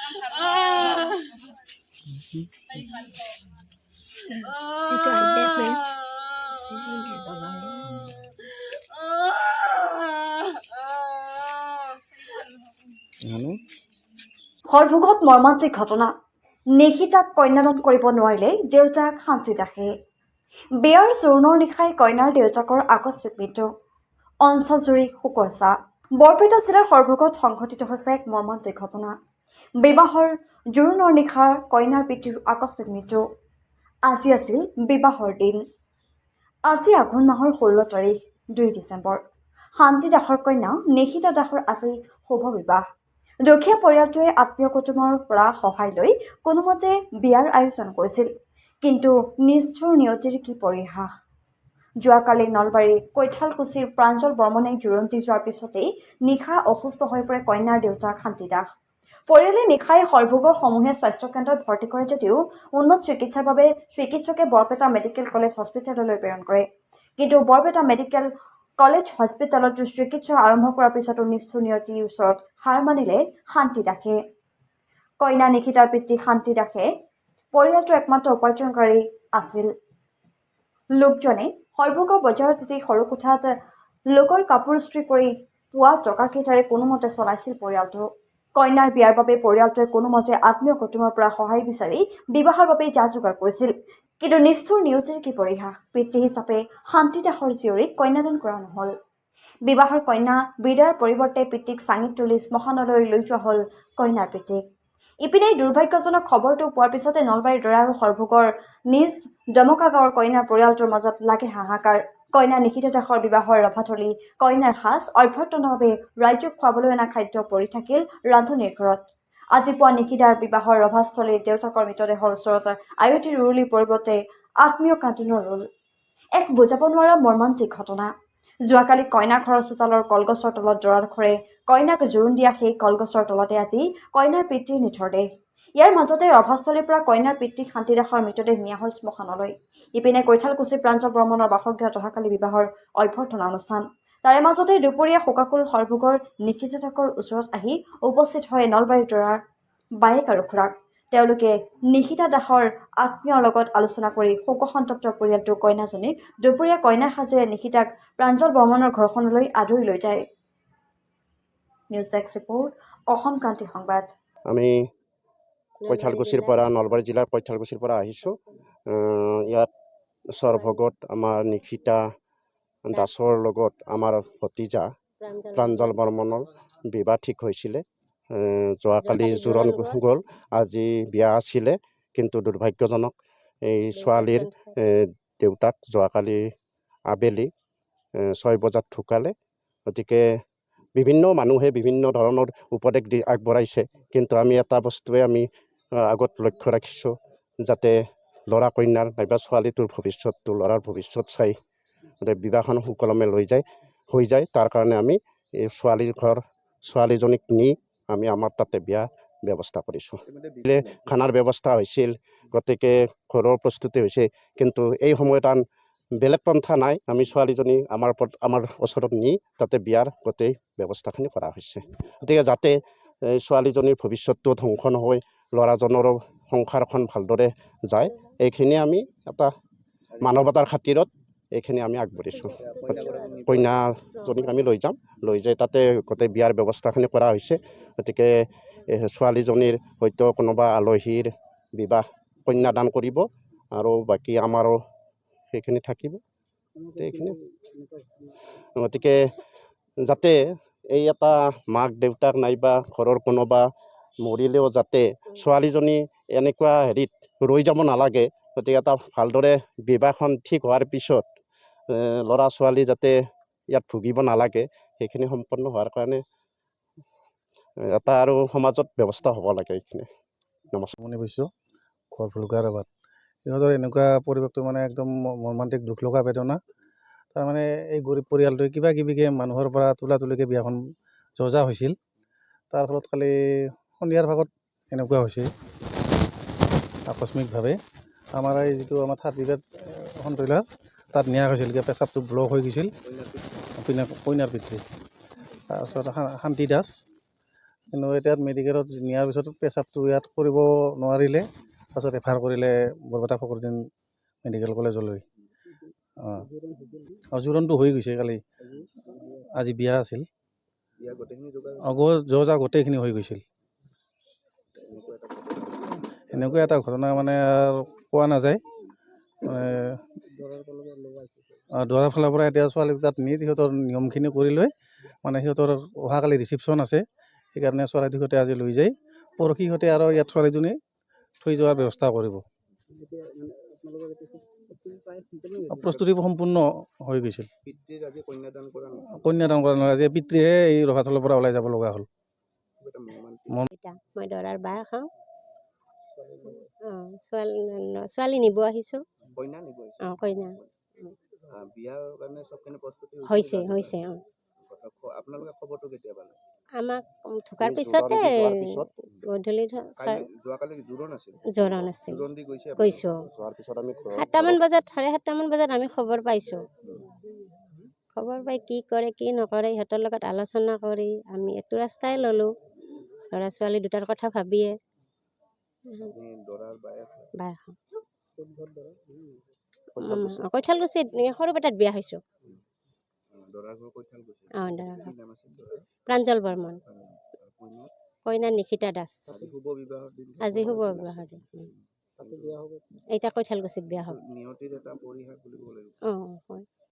itu ada kan হৰভোগত মৰ্মান্তিক ঘটনা নিশিতাক কন্যাদান কৰিব নোৱাৰিলে দেউতাক শান্তিত ৰাখে বিয়াৰ চূৰ্ণৰ নিশাই কন্যাৰ দেউতাকৰ আকস্মিক মৃত্যু অঞ্চলজুৰি শোকৰ ছাঁ বৰপেটা জিলাৰ হৰভোগত সংঘটিত হৈছে এক মৰ্মান্তিক ঘটনা বিবাহৰ জোৰোণৰ নিশাৰ কন্যাৰ পিতৃৰ আকস্মিক মৃত্যু আজি আছিল বিবাহৰ দিন আজি আঘোণ মাহৰ 16 তাৰিখ 2 ডিচেম্বৰ শান্তি দাসৰ কন্যা নিশিতা দাসৰ আজি শুভ বিবাহ দুখীয়া পৰিয়ালটোৱে আত্মীয় কুটুমৰ পৰা সহায় লৈ কোনোমতে বিয়াৰ আয়োজন কৰিছিল কিন্তু নিষ্ঠুৰ নিয়তিৰ কি পৰিহাস যোৱাকালি নলবাৰীৰ কৈঠালকুছিৰ প্ৰাঞ্জল বৰ্মনে জুৰণতি যোৱাৰ পিছতেই নিশা অসুস্থ হৈ পৰে কন্যাৰ দেউতাক শান্তি দাস পৰিয়ালে নিশাই হৰভোগৰ সমূহে স্বাস্থ্য কেন্দ্ৰত ভৰ্তি কৰে যদিও উন্নত চিকিৎসাৰ বাবে চিকিৎসকে বৰপেটা মেডিকেল কলেজ হস্পিটেললৈ প্ৰেৰণ কৰে কিন্তু বৰপেটা মেডিকেল কলেজ হস্পিটেলত চিকিৎসা আৰম্ভ কৰাৰ পিছতো নিষ্ঠুৰ নিয়তিৰ ওচৰত হাৰ মানিলে শান্তি দাসে কন্যা নিশিতাৰ পিতৃ শান্তি দাসে পৰিয়ালটোৰ একমাত্ৰ উপাৰ্জনকাৰী আছিল লোকজনে হৰভোগৰ বজাৰত এটি সৰু কোঠাত লোকৰ কাপোৰ ইস্ত্ৰি কৰি পোৱা টকাকেইটাৰে কোনোমতে চলাইছিল পৰিয়ালটো কন্যাৰ বিয়াৰ বাবে পৰিয়ালটোৱে কোনোমতে আত্মীয় কুটুমৰ পৰা সহায় বিচাৰি বিবাহৰ বাবে যা যোগাৰ কৰিছিল কিন্তু নিষ্ঠুৰ নিয়তিৰ কি পৰিহাস পিতৃ হিচাপে শান্তি দাসৰ জীয়ৰীক কন্যাদান কৰা নহল বিবাহৰ কন্যা বিদায়ৰ পৰিৱৰ্তে পিতৃক চাঙিত তুলি শ্মশানলৈ লৈ যোৱা হল কন্যাৰ পিতৃক ইপিনে দুৰ্ভাগ্যজনক খবৰটো পোৱাৰ পিছতে নলবাৰীৰ দৰা আৰু হৰভোগৰ নিজ ডমকা গাঁৱৰ কন্যাৰ পৰিয়ালটোৰ মাজত লাগে হাহাকাৰ কন্যা নিশিতা দাসৰ বিবাহৰ ৰভাতলি কন্যাৰ সাজ অভ্যৰ্থনাভাৱে ৰাইজক খুৱাবলৈ অনা খাদ্য পৰি থাকিল ৰান্ধনিৰ ঘৰত আজি পুৱা নিশিতাৰ বিবাহৰ ৰভাস্থলীত দেউতাকৰ মৃতদেহৰ ওচৰত আয়তীৰ উৰুলিৰ পৰিৱৰ্তে আত্মীয় কান্দোনৰ ৰোল এক বুজাব নোৱাৰা মৰ্মান্তিক ঘটনা যোৱাকালি কইনা ঘৰৰ চোতালৰ কলগছৰ তলত দৰাৰখৰে কইনাক জোৰোণ দিয়া সেই কলগছৰ তলতে আজি কইনাৰ পিতৃৰ নিথৰ দেহ ইয়াৰ মাজতে ৰভাস্থলীৰ পৰা কইনাৰ পিতৃ শান্তি দাসৰ মৃতদেহ নিয়া হল শ্মশানলৈ ইপিনে কৈঠালকুছি প্ৰাঞ্জল বৰ্মনৰ বাসগৃহত অহাকালি বিবাহৰ অভ্যৰ্থনা অনুষ্ঠান তাৰে মাজতে দুপৰীয়া শোকাকুল হৰভোগৰ নিশিতা দাসৰ ওচৰত আহি উপস্থিত হয় নলবাৰীৰ দৰাৰ বায়েক আৰু খুৰাক তেওঁলোকে নিশিতা দাসৰ আত্মীয়ৰ লগত আলোচনা কৰি শোকসন্তপ্ত পৰিয়ালটোৰ কন্যাজনীক দুপৰীয়া কইনাৰ সাজেৰে নিশিতাক প্ৰাঞ্জল বৰ্মনৰ ঘৰখনলৈ আদৰি লৈ যায় news desk report Assam Kranti সংবাদ আমি কৈঠালকুছিৰ পৰা নলবাৰী জিলাৰ কৈঠালকুছিৰ পৰা আহিছোঁ ইয়াত সৰভোগত আমাৰ নিশিতা দাসৰ লগত আমাৰ ভতিজা প্ৰাঞ্জল বৰ্মনৰ বিবাহ ঠিক হৈছিলে যোৱাকালি জোৰণ গ'ল আজি বিয়া আছিলে কিন্তু দুৰ্ভাগ্যজনক এই ছোৱালীৰ দেউতাক যোৱাকালি আবেলি 6 বজাত ঢুকালে গতিকে বিভিন্ন মানুহে বিভিন্ন ধৰণৰ উপদেশ দি আগবঢ়াইছে কিন্তু আমি এটা বস্তুৱে আমি আগত লক্ষ্য ৰাখিছোঁ যাতে ল'ৰা কন্যাৰ নাইবা ছোৱালীটোৰ ভৱিষ্যতটো ল'ৰাৰ ভৱিষ্যত চাই বিবাহখন সুকলমে হৈ যায় তাৰ কাৰণে আমি এই ছোৱালীজনীক নি আমি আমাৰ তাতে বিয়া ব্যৱস্থা কৰিছোঁ খানাৰ ব্যৱস্থা হৈছিল গতিকে ঘৰৰ প্ৰস্তুতি হৈছে কিন্তু এই সময়ত আন বেলেগ পন্থা নাই আমি ছোৱালীজনী আমাৰ ওচৰত নি তাতে বিয়াৰ গোটেই ব্যৱস্থাখিনি কৰা হৈছে গতিকে যাতে ছোৱালীজনীৰ ভৱিষ্যতটো ধ্বংস নহয় ল'ৰাজনৰো সংসাৰখন ভালদৰে যায় এইখিনি আমি এটা মানৱতাৰ খাতিৰত এইখিনি আমি আগবাঢ়িছোঁ কইনাজনীক আমি লৈ যাই তাতে গোটেই বিয়াৰ ব্যৱস্থাখিনি কৰা হৈছে গতিকে ছোৱালীজনীৰ হয়তো কোনোবা আলহীৰ বিবাহ কন্যাদান কৰিব আৰু বাকী আমাৰো সেইখিনি থাকিব এইখিনি গতিকে যাতে এই এটা মাক দেউতাক নাইবা ঘৰৰ কোনোবা মৰিলেও যাতে ছোৱালীজনী এনেকুৱা হেৰিত ৰৈ যাব নালাগে গতিকে এটা ভালদৰে বিবাহখন ঠিক হোৱাৰ পিছত ল'ৰা ছোৱালী যাতে ইয়াত ভুগিব নালাগে সেইখিনি সম্পন্ন হোৱাৰ কাৰণে এটা আৰু সমাজত ব্যৱস্থা হ'ব লাগে এইখিনি মনে কৈছোঁ ঘৰ ভুলকাৰ আবাদ সিহঁতৰ এনেকুৱা পৰিৱেশটো মানে একদম মৰ্মান্তিক দুখ লগা বেদনা তাৰমানে এই গৰীব পৰিয়ালটোৱে কিবা কিবিকৈ মানুহৰ পৰা তোলাতুলিকৈ বিয়াখন যজা হৈছিল তাৰ ফলত কালি সন্ধিয়াৰ ভাগত এনেকুৱা হৈছে আকস্মিকভাৱে আমাৰ এই যিটো আমাৰ 30 বেড সন্ত্ৰলাৰ তাত নিয়া হৈছিল পেচাবটো ব্লক হৈ গৈছিল কইনাৰ পিতৃ তাৰপিছত শান্তি দাস কিন্তু এতিয়া মেডিকেলত নিয়াৰ পিছত পেচাবটো ইয়াত কৰিব নোৱাৰিলে, তাৰপিছত ৰেফাৰ কৰিলে বৰপেটা ফখৰুদ্দিন মেডিকেল কলেজলৈ। জোৰণটো হৈ গৈছে কালি, আজি বিয়া আছিল। যা গোটেইখিনি হৈ গৈছিল। এনেকুৱা এটা ঘটনা মানে আৰু কোৱা নাযায়। দৰাৰ ফালৰ পৰা এতিয়া ছোৱালী তাত নি সিহঁতৰ নিয়মখিনি কৰি লৈ মানে সিহঁতৰ অহাকালি ৰিচিপশ্যন আছে, সেইকাৰণে চৰাইদেউ সিহঁতে আজি লৈ যায়। পৰহি সিহঁতে আৰু ইয়াত ছোৱালীজনী থৈ যোৱাৰ ব্যৱস্থা কৰিব। প্ৰস্তুতি সম্পূৰ্ণ হৈ গৈছিল। কন্যাদান কৰা নহয়, আজি পিতৃহে এই ৰভাতলৰ পৰা ওলাই যাব লগা হ'ল। মই দৰাৰ বাই খাওঁ। ছোৱালী নিব আহিছোঁ। কইনা হৈছে হৈছে। আমাক ঢুকাৰ পিছতে গধূলি জোৰণ আছিল, গৈছোঁ। 7টামান বজাত, 7:30মান বজাত আমি খবৰ পাইছোঁ। খবৰ পাই কি কৰে কি নকৰে সিহঁতৰ লগত আলোচনা কৰি আমি এইটো ৰাস্তাই ল'লোঁ, ল'ৰা ছোৱালী দুটাৰ কথা ভাবিয়ে। কৈঠালকুছিত সৰুপেটাত বিয়া হৈছোঁ। প্ৰাঞ্জল বৰ্মন। কইনা নিশিতা দাস। আজি শুভ বিবাহৰ দিন। এতিয়া কৈঠালকুছিত বিয়া হ'ব। হয়।